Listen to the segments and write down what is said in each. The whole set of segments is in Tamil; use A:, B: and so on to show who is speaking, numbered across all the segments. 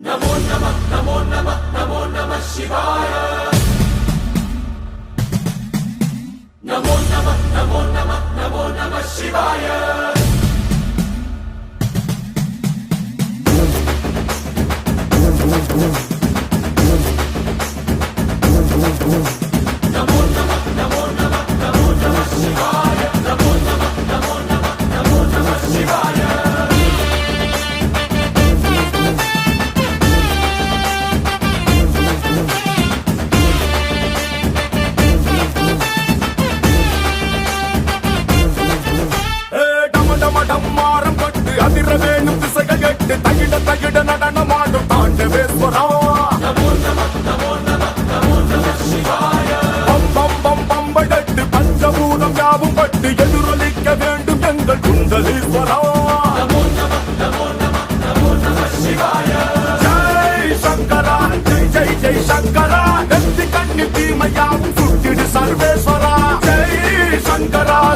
A: नमो नमः नमो नमः नमो नमः शिवाय। नमो नमः नमो नमः नमो नमः शिवाय।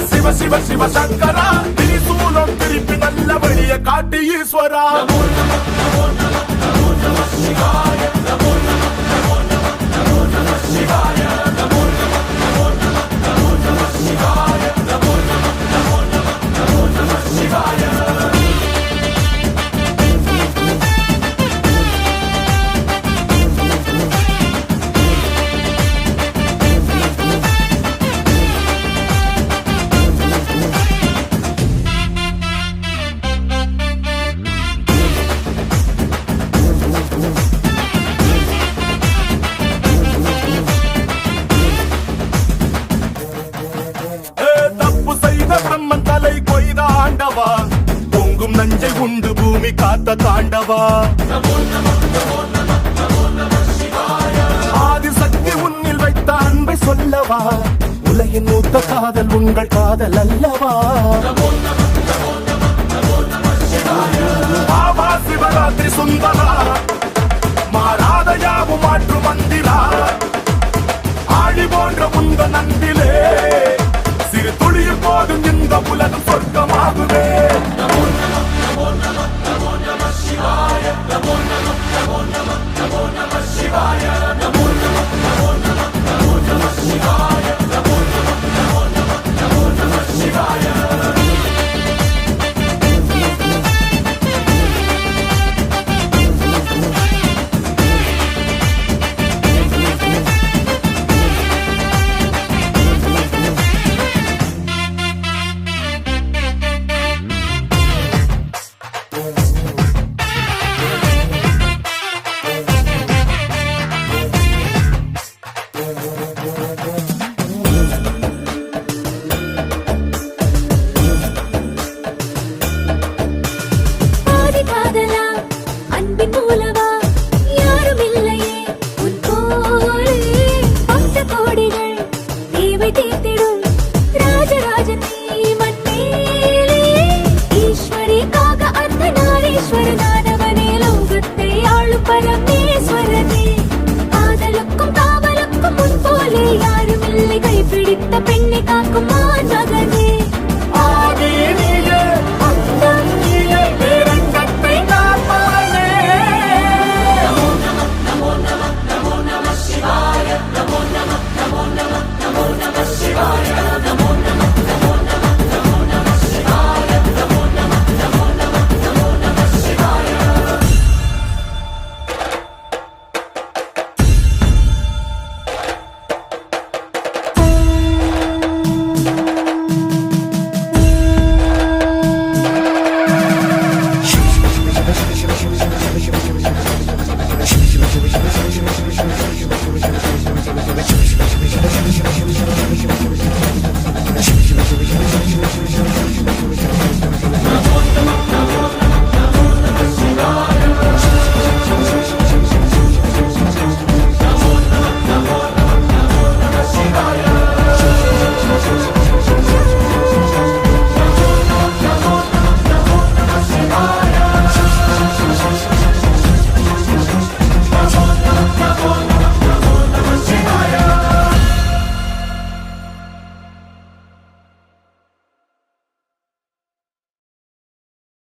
A: शिव शिव शिव शंकर त्रिशूलम तिरुपि नल्ल वळिय काट्टि ईश्वरा। नमो नमः नमो नमः नमो नमः शिवाय। नमो नमः नमो नमः नमो नमः शिवाय। नमो नमः नमो नमः नमो नमः शिवाय। नमो नमः नमो नमः नमो नमः शिवाय। பொங்கும் நஞ்சை உண்டு பூமி காத்த தாண்டவா। ஆதிசக்தி உன்னில் வைத்த அன்பை சொல்லவா, உலகின் மூத்த காதல் உங்கள் காதல் அல்லவா। ஆவா சிவராத்திரி சுந்தரா, மாறாத யாவும் மாற்று மந்திரா, ஆழி போன்ற முந்த நந்திலே சிறு துளியும் போதும் இந்த உலகம் சொர்க்கமாகுவே। நமோ நமः